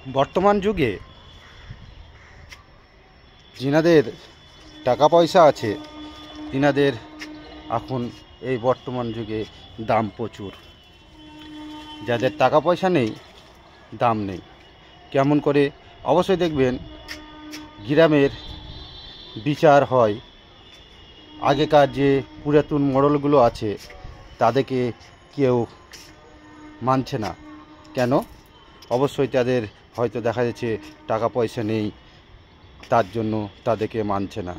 বর্তমান যুগে যিনাদের টাকা পয়সা আছে তিনাদের এখন এই বর্তমান যুগে দাম প্রচুর। যাদের টাকা পয়সা নেই দাম নেই। কেমন করে? অবশ্যই দেখবেন গ্রামের বিচার হয়। আগেকার যে পুরাতন মডেলগুলো আছে তাদেরকে কেউ মানছে না। কেন? অবশ্যই তাদের হয়তো দেখা যাচ্ছে টাকা পয়সা নেই, তার জন্য তাদেরকে মানছে না।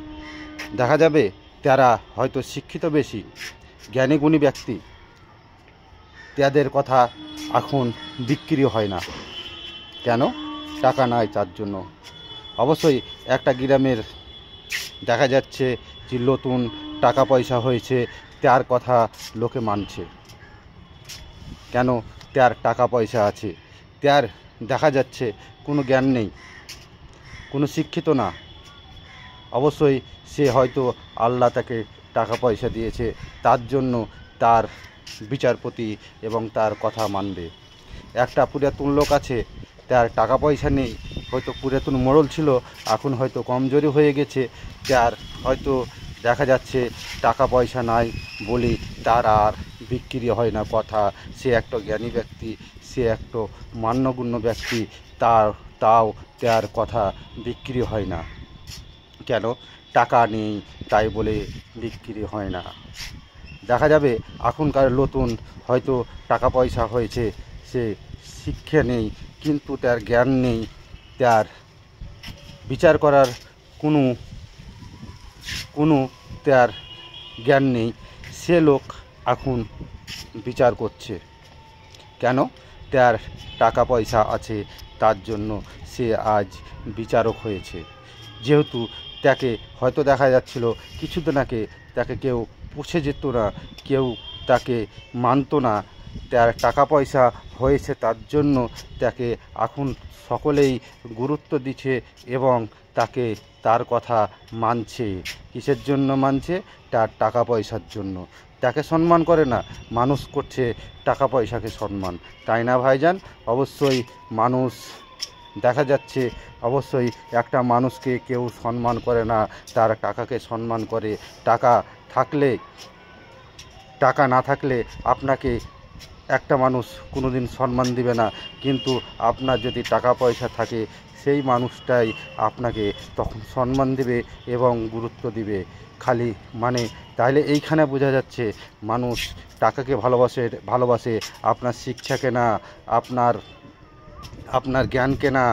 দেখা যাবে তারা হয়তো শিক্ষিত বেশি, জ্ঞানী গুণী ব্যক্তি, তাদের কথা এখন বিক্রি হয় না। কেন? টাকা নাই তার জন্য। অবশ্যই একটা গ্রামের দেখা যাচ্ছে যে নতুন টাকা পয়সা হয়েছে, তার কথা লোকে মানছে। কেন? তার টাকা পয়সা আছে, তার দেখা যাচ্ছে কোনো জ্ঞান নেই, কোনো শিক্ষিত না। অবশ্যই সে হয়তো আল্লাহ তাকে টাকা পয়সা দিয়েছে, তার জন্য তার বিচারপতি এবং তার কথা মানবে। একটা পুরাতন লোক আছে, তার টাকা পয়সা নেই, হয়তো পুরাতন মোড়ল ছিল, এখন হয়তো কমজোরি হয়ে গেছে, তার হয়তো দেখা যাচ্ছে টাকা পয়সা নাই বলে তার আর বিক্রি হয় না কথা। সে একটা জ্ঞানী ব্যক্তি, সে একটা মান্যগণ্য ব্যক্তি, তাও তার কথা বিক্রি হয় না। কেন? টাকা নেই তাই বলে বিক্রি হয় না। দেখা যাবে এখনকার নতুন হয়তো টাকা পয়সা হয়েছে, সে শিক্ষা নেই, কিন্তু তার জ্ঞান নেই, তার বিচার করার কোনো তার জ্ঞান নেই। সে লোক এখন বিচার করছে। কেন? তার টাকা পয়সা আছে, তার জন্য সে আজ বিচারক হয়েছে। যেহেতু তাকে হয়তো দেখা যাচ্ছিল কিছুদিন আগে তাকে কেউ পুষে যেত না, কেউ তাকে মানত না, তার টাকা পয়সা হয়েছে তার জন্য তাকে এখন সকলেই গুরুত্ব দিচ্ছে এবং তার কথা মানছে। কিসের জন্য মানছে? তার টাকা পয়সার জন্য। তাকে সম্মান করে না, মানুষ করছে টাকা পয়সাকে সম্মান। তাই না ভাইজান? অবশ্যই মানুষ দেখা যাচ্ছে, অবশ্যই একটা মানুষকে কেউ সম্মান করে না, তার টাকাকে সম্মান করে। টাকা থাকলে, টাকা না থাকলে আপনাকে একটা মানুষ কোনো দিন সম্মান দিবে না, কিন্তু আপনার যদি টাকা পয়সা থাকে সেই মানুষটাই আপনাকে তখন সম্মান দেবে এবং গুরুত্ব দিবে। খালি মানে তাহলে এইখানে বোঝা যাচ্ছে মানুষ টাকাকে ভালোবাসে, আপনার শিক্ষাকে না, আপনার জ্ঞানকে না।